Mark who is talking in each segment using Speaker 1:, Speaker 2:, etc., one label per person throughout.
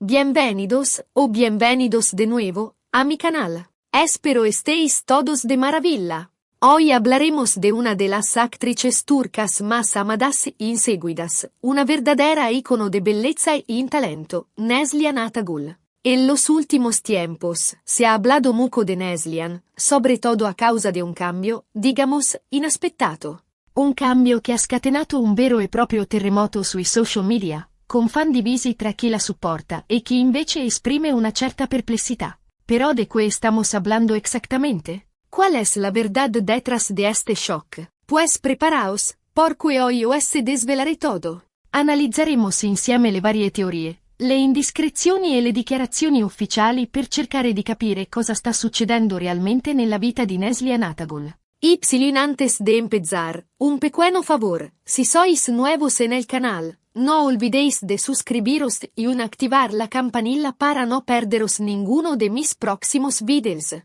Speaker 1: Bienvenidos o bienvenidos de nuevo a mi canal. Espero estéis todos de maravilla. Hoy hablaremos de una de las actrices turcas más amadas y seguidas, una verdadera icono de belleza y talento, Neslihan Atagul. En los últimos tiempos se ha hablado mucho de Neslihan, sobre todo a causa de un cambio, digamos, inaspettato. Un cambio che ha scatenato un vero e proprio terremoto sui social media, con fan divisi tra chi la supporta e chi invece esprime una certa perplessità. Però ¿de qué estamos hablando exactamente? ¿Cuál es la verdad detrás de este shock? Pues preparaos, porque hoy os desvelaré todo. Analizzeremo insieme le varie teorie, le indiscrezioni e le dichiarazioni ufficiali per cercare di capire cosa sta succedendo realmente nella vita di Neslihan Atagul. Antes de empezar, un pequeño favor, si sois nuevos en el canal, no olvidéis de suscribiros y activar la campanilla para no perderos ninguno de mis próximos videos.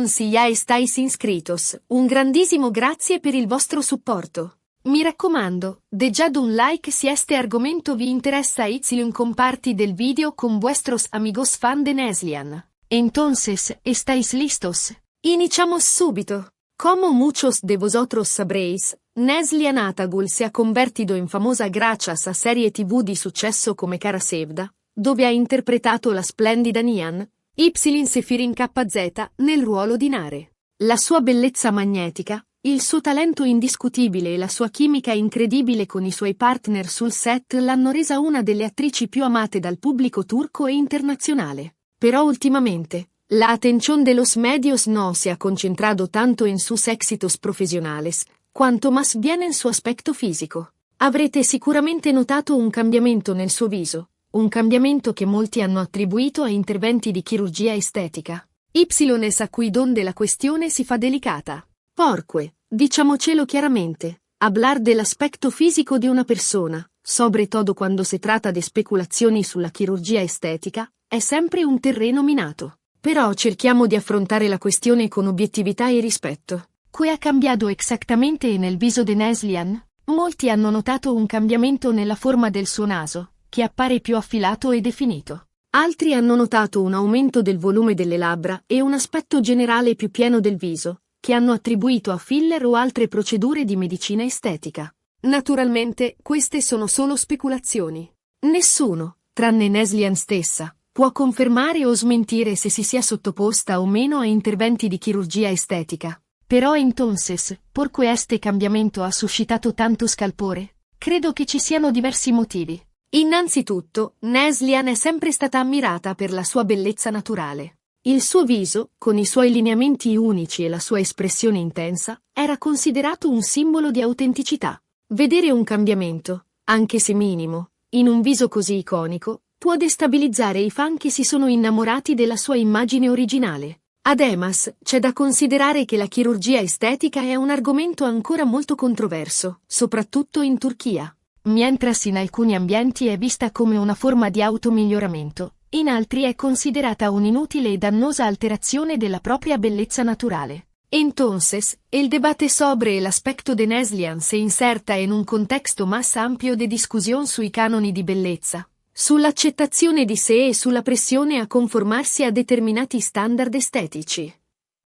Speaker 1: Si ya estáis inscritos, un grandissimo grazie per il vostro supporto. Mi raccomando, dejad un like si este argomento vi interesa y compartid el video con vuestros amigos fan de Neslihan. Entonces, ¿estáis listos? Iniciamos subito. Como muchos de vosotros sabréis, Neslihan Atagul se ha convertido en famosa gracias a serie TV di successo come Kara Sevda, dove ha interpretato la splendida Nihan, Sefirin KZ, nel ruolo di Nare. La sua bellezza magnetica, il suo talento indiscutibile e la sua chimica incredibile con i suoi partner sul set l'hanno resa una delle attrici più amate dal pubblico turco e internazionale. Però ultimamente, la atención de los medios no se ha concentrado tanto en sus éxitos profesionales, quanto más bien en su aspetto fisico. Avrete sicuramente notato un cambiamento nel suo viso, un cambiamento che molti hanno attribuito a interventi di chirurgia estetica. Es a cui donde la questione si fa delicata. Porque, diciamocelo chiaramente, hablar dell'aspetto fisico di una persona, sobre todo quando si tratta di speculazioni sulla chirurgia estetica, è sempre un terreno minato. Però cerchiamo di affrontare la questione con obiettività e rispetto. ¿Qué ha cambiato exactamente nel viso di Neslihan? Molti hanno notato un cambiamento nella forma del suo naso, che appare più affilato e definito. Altri hanno notato un aumento del volume delle labbra e un aspetto generale più pieno del viso, che hanno attribuito a filler o altre procedure di medicina estetica. Naturalmente, queste sono solo speculazioni. Nessuno, tranne Neslihan stessa, può confermare o smentire se si sia sottoposta o meno a interventi di chirurgia estetica. Però entonces, ¿por este cambiamento ha suscitato tanto scalpore? Credo che ci siano diversi motivi. Innanzitutto, Neslihan è sempre stata ammirata per la sua bellezza naturale. Il suo viso, con i suoi lineamenti unici e la sua espressione intensa, era considerato un simbolo di autenticità. Vedere un cambiamento, anche se minimo, in un viso così iconico, può destabilizzare i fan che si sono innamorati della sua immagine originale. Además, c'è da considerare che la chirurgia estetica è un argomento ancora molto controverso, soprattutto in Turchia. Mientras in alcuni ambienti è vista come una forma di automiglioramento, in altri è considerata un'inutile e dannosa alterazione della propria bellezza naturale. Entonces, el debate sobre el aspecto de Neslihan se inserta in un contesto más amplio de discusión sui canoni di bellezza, sull'accettazione di sé e sulla pressione a conformarsi a determinati standard estetici.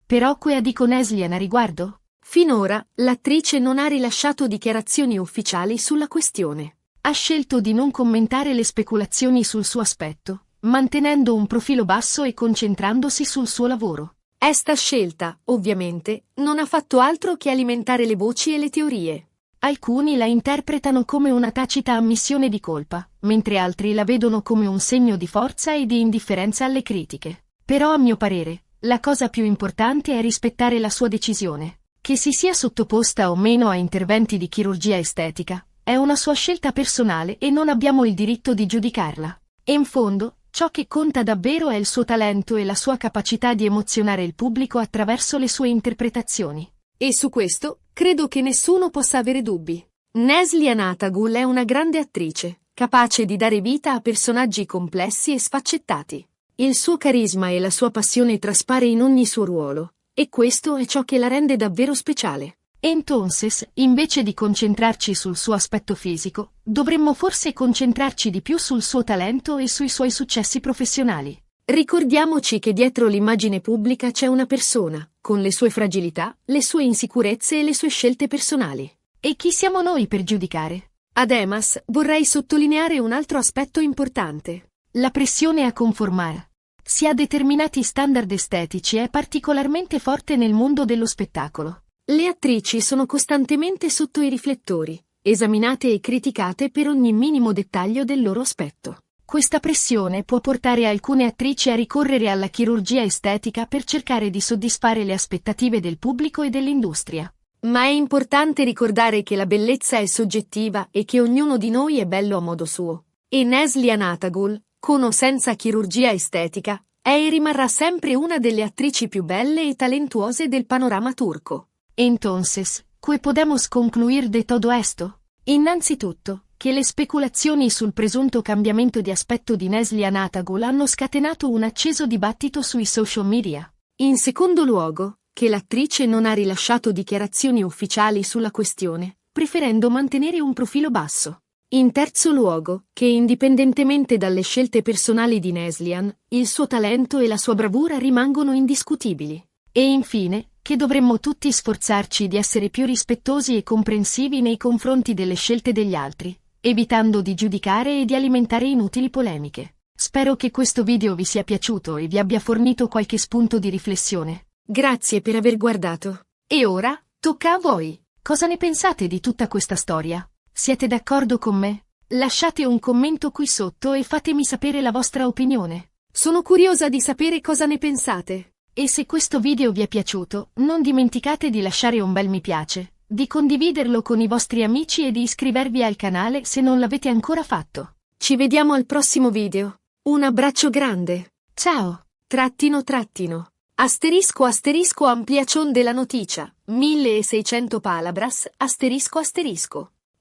Speaker 1: Però ¿qué dico Neslihan a riguardo? Finora, l'attrice non ha rilasciato dichiarazioni ufficiali sulla questione. Ha scelto di non commentare le speculazioni sul suo aspetto, mantenendo un profilo basso e concentrandosi sul suo lavoro. Esta scelta, ovviamente, non ha fatto altro che alimentare le voci e le teorie. Alcuni la interpretano come una tacita ammissione di colpa, mentre altri la vedono come un segno di forza e di indifferenza alle critiche. Però a mio parere, la cosa più importante è rispettare la sua decisione. Che si sia sottoposta o meno a interventi di chirurgia estetica, è una sua scelta personale e non abbiamo il diritto di giudicarla. In fondo, ciò che conta davvero è il suo talento e la sua capacità di emozionare il pubblico attraverso le sue interpretazioni. E su questo, credo che nessuno possa avere dubbi. Neslihan Atagul è una grande attrice, capace di dare vita a personaggi complessi e sfaccettati. Il suo carisma e la sua passione traspare in ogni suo ruolo, e questo è ciò che la rende davvero speciale. Entonces, invece di concentrarci sul suo aspetto fisico, dovremmo forse concentrarci di più sul suo talento e sui suoi successi professionali. Ricordiamoci che dietro l'immagine pubblica c'è una persona, con le sue fragilità, le sue insicurezze e le sue scelte personali. E chi siamo noi per giudicare? Además, vorrei sottolineare un altro aspetto importante. La pressione a conformare. Si ha determinati standard estetici è particolarmente forte nel mondo dello spettacolo. Le attrici sono costantemente sotto i riflettori, esaminate e criticate per ogni minimo dettaglio del loro aspetto. Questa pressione può portare alcune attrici a ricorrere alla chirurgia estetica per cercare di soddisfare le aspettative del pubblico e dell'industria. Ma è importante ricordare che la bellezza è soggettiva e che ognuno di noi è bello a modo suo. E Neslihan Atagul, con o senza chirurgia estetica, è e rimarrà sempre una delle attrici più belle e talentuose del panorama turco. Entonces, ¿qué podemos concluir de todo esto? Innanzitutto, che le speculazioni sul presunto cambiamento di aspetto di Neslihan Atagul hanno scatenato un acceso dibattito sui social media. In secondo luogo, che l'attrice non ha rilasciato dichiarazioni ufficiali sulla questione, preferendo mantenere un profilo basso. In terzo luogo, che indipendentemente dalle scelte personali di Neslihan, il suo talento e la sua bravura rimangono indiscutibili. E infine, che dovremmo tutti sforzarci di essere più rispettosi e comprensivi nei confronti delle scelte degli altri, evitando di giudicare e di alimentare inutili polemiche. Spero che questo video vi sia piaciuto e vi abbia fornito qualche spunto di riflessione. Grazie per aver guardato. E ora, tocca a voi. Cosa ne pensate di tutta questa storia? Siete d'accordo con me? Lasciate un commento qui sotto e fatemi sapere la vostra opinione. Sono curiosa di sapere cosa ne pensate. E se questo video vi è piaciuto, non dimenticate di lasciare un bel mi piace, di condividerlo con i vostri amici e di iscrivervi al canale se non l'avete ancora fatto. Ci vediamo al prossimo video. Un abbraccio grande. Ciao. _. Asterisco ampliación de la noticia, 1600 palabras, ***.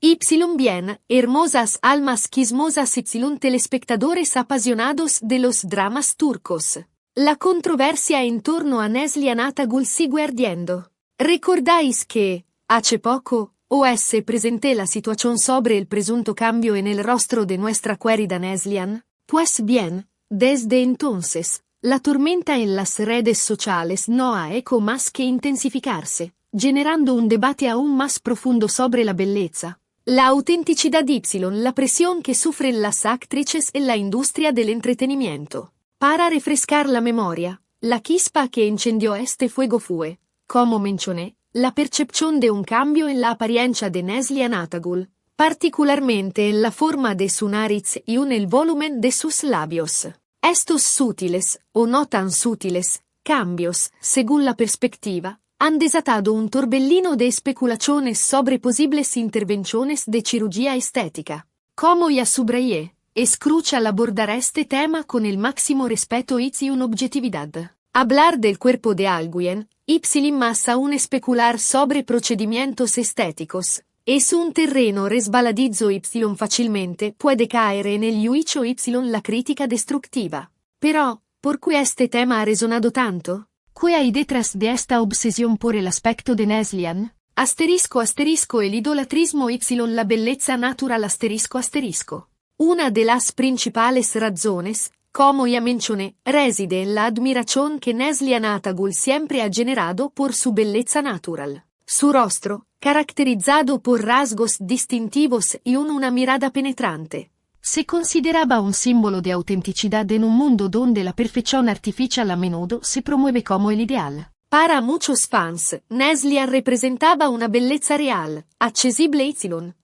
Speaker 1: Y bien, hermosas almas quismosas y telespectadores apasionados de los dramas turcos. La controversia en torno a Neslihan Atagul sigue ardiendo. ¿Recordáis que, hace poco, os presenté la situación sobre el presunto cambio en el rostro de nuestra querida Neslihan? Pues bien, desde entonces, la tormenta en las redes sociales no ha hecho más que intensificarse, generando un debate aún más profundo sobre la belleza, la autenticidad y la presión que sufren las actrices en la industria del entretenimiento. Para refrescar la memoria, la chispa que encendió este fuego fue, como mencioné, la percepción de un cambio en la apariencia de Neslihan Atagul, particularmente en la forma de su nariz y en el volumen de sus labios. Estos sutiles, o no tan sutiles, cambios, según la perspectiva, han desatado un torbellino de especulaciones sobre posibles intervenciones de cirugía estética. Como ya subrayé, es crucial abordar este tema con el máximo respeto y una objetividad. Hablar del cuerpo de alguien, y más aún especular sobre procedimientos estéticos, es un terreno resbaladizo y facilmente puede caer en el juicio y la crítica destructiva. Pero, ¿por qué este tema ha resonado tanto? ¿Qué hay detrás de esta obsesión por el aspecto de Neslihan? El idolatrismo y la belleza natural ***. Una de las principales razones, como ya mencioné, reside en la admiración que Neslihan Atagul siempre ha generado por su belleza natural. Su rostro, caracterizado por rasgos distintivos y una mirada penetrante, se consideraba un símbolo de autenticidad en un mundo donde la perfección artificial a menudo se promueve como el ideal. Para muchos fans, Neslihan representaba una belleza real, accesible y,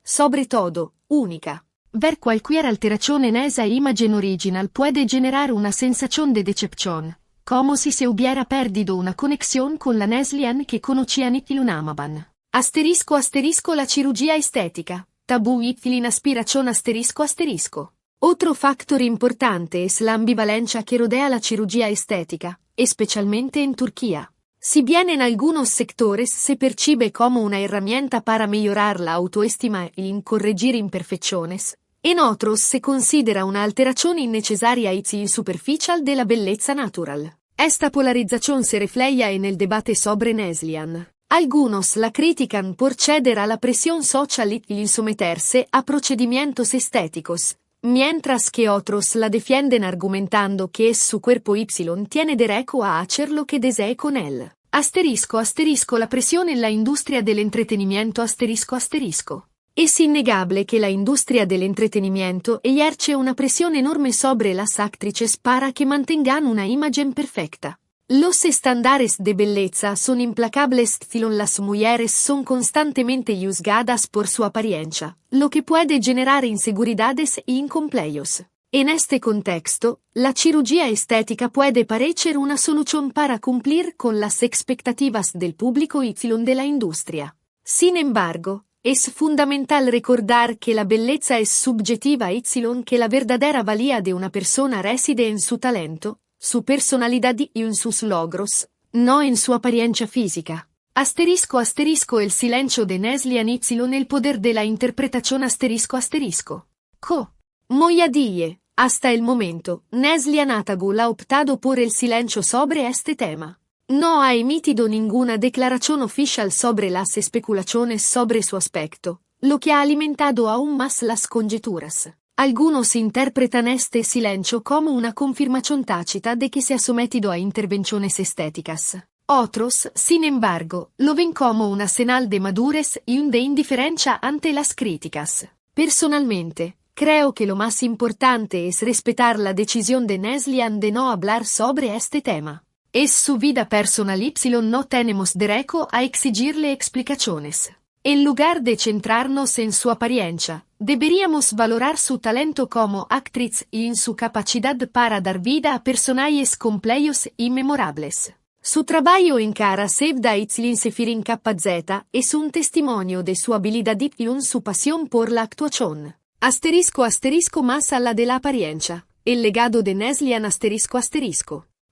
Speaker 1: sobre todo, única. Ver cualquier alteración en esa imagen original puede generar una sensación de decepción, como si se hubiera perdido una conexión con la Neslihan que conocían y amaban. La cirugía estética, tabú y aspiración ***. Otro factor importante es la ambivalencia que rodea la cirugía estética, especialmente en Turquía. Si bien en algunos sectores se percibe como una herramienta para mejorar la autoestima y corregir imperfecciones, en otros se considera una alteración innecesaria y superficial de la belleza natural. Esta polarización se refleja en el debate sobre Neslihan Algunos la critican por ceder a la presión social y someterse a procedimientos estéticos, mientras que otros la defienden argumentando que es su cuerpo Y tiene derecho a hacer lo que desee con él. La presión en la industria del entretenimiento Es innegable que la industria del entretenimiento ejerce una presión enorme sobre las actrices para que mantengan una imagen perfecta. Los estándares de belleza son implacables. Las mujeres son constantemente juzgadas por su apariencia, lo que puede generar inseguridades e incomplejos. En este contexto, la cirugía estética puede parecer una solución para cumplir con las expectativas del público Y de la industria. Sin embargo, es fundamental recordar que la belleza es subjetiva y que la verdadera valía de una persona reside en su talento, su personalidad y en sus logros, no en su apariencia física. El silencio de Neslihan Y el poder de la interpretación Moya die, hasta el momento, Neslihan Atagul ha optado por el silencio sobre este tema. No ha emitido ninguna declaración oficial sobre las especulaciones sobre su aspecto, lo que ha alimentado aún más las conjeturas. Algunos interpretan este silencio como una confirmación tácita de que se ha sometido a intervenciones estéticas. Otros, sin embargo, lo ven como una señal de madurez y de indiferencia ante las críticas. Personalmente, creo que lo más importante es respetar la decisión de Neslihan de no hablar sobre este tema. Es su vida personal Y no tenemos derecho a exigirle explicaciones. En lugar de centrarnos en su apariencia, deberíamos valorar su talento como actriz y en su capacidad para dar vida a personajes complejos y memorables. Su trabajo en Cara Sevda Itzlin Sefirin KZ es un testimonio de su habilidad y en su pasión por la actuación. Más allá de la apariencia, el legado de Neslihan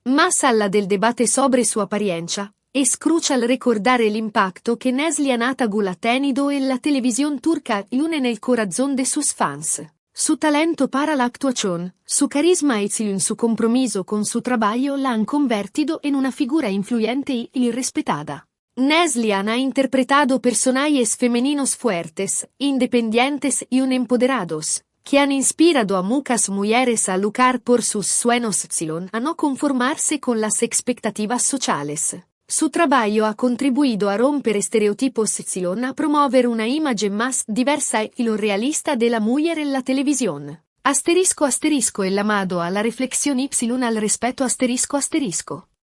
Speaker 1: Más allá del debate sobre su apariencia, es crucial recordar el impacto que Neslihan Atagul ha tenido en la televisión turca y en el corazón de sus fans. Su talento para la actuación, su carisma y su compromiso con su trabajo la han convertido en una figura influyente y respetada. Neslihan ha interpretado personajes femeninos fuertes, independientes y empoderados, que han inspirado a muchas mujeres a luchar por sus sueños a no conformarse con las expectativas sociales. Su trabajo ha contribuido a romper estereotipos a promover una imagen más diversa y realista de la mujer en la televisión. El llamado a la reflexión Y al respeto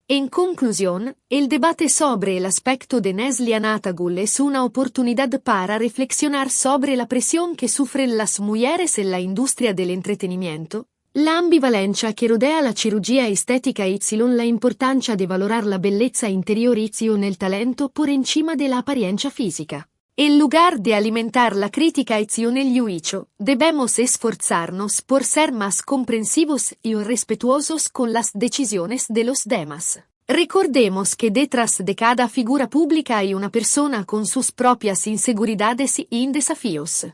Speaker 1: En conclusión, el debate sobre el aspecto de Neslihan Atagul es una oportunidad para reflexionar sobre la presión que sufren las mujeres en la industria del entretenimiento, la ambivalencia que rodea la cirugía estética y la importancia de valorar la belleza interior y el talento por encima de la apariencia física. En lugar de alimentar la crítica y el juicio, debemos esforzarnos por ser más comprensivos y respetuosos con las decisiones de los demás. Recordemos que detrás de cada figura pública hay una persona con sus propias inseguridades y desafíos.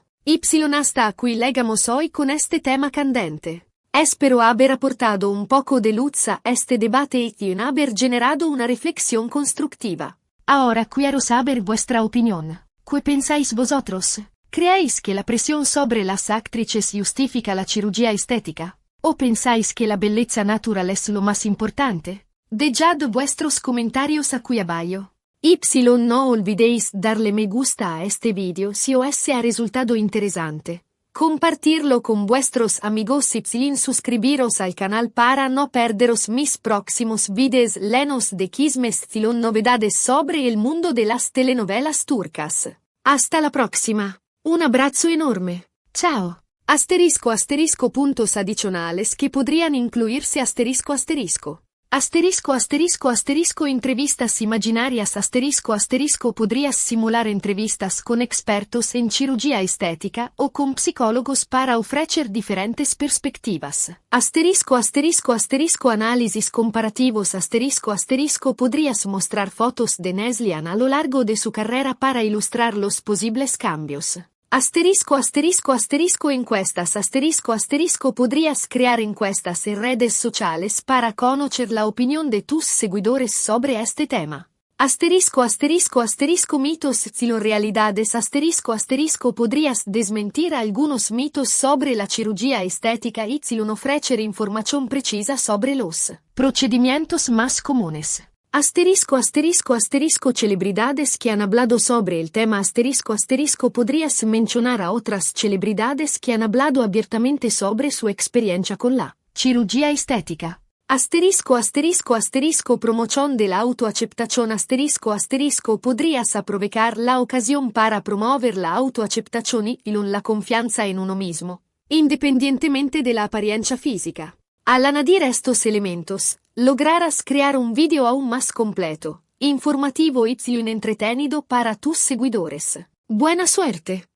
Speaker 1: Hasta aquí llegamos hoy con este tema candente. Espero haber aportado un poco de luz a este debate y haber generado una reflexión constructiva. Ahora quiero saber vuestra opinión. ¿Qué pensáis vosotros? ¿Creéis que la presión sobre las actrices justifica la cirugía estética? ¿O pensáis que la belleza natural es lo más importante? Dejad vuestros comentarios aquí abajo. No olvidéis darle me gusta a este vídeo si os ha resultado interesante. Compartirlo con vuestros amigos y suscribiros al canal para no perderos mis próximos videos llenos de chismes y novedades sobre el mundo de las telenovelas turcas. Hasta la próxima. Un abrazo enorme. Chao. Puntos adicionales que podrían incluirse entrevistas imaginarias podrías simular entrevistas con expertos en cirugía estética o con psicólogos para ofrecer diferentes perspectivas. Análisis comparativos podrías mostrar fotos de Neslihan a lo largo de su carrera para ilustrar los posibles cambios. Encuestas podrías crear encuestas en redes sociales para conocer la opinión de tus seguidores sobre este tema. Mitos y realidades podrías desmentir algunos mitos sobre la cirugía estética y ofrecer información precisa sobre los procedimientos más comunes. Celebridades que han hablado sobre el tema podrías mencionar a otras celebridades que han hablado abiertamente sobre su experiencia con la cirugía estética. Promoción de la autoaceptación podrías aprovechar la ocasión para promover la autoaceptación y la confianza en uno mismo, independientemente de la apariencia física. Al añadir estos elementos, lograrás crear un video aún más completo, informativo y entretenido para tus seguidores. ¡Buena suerte!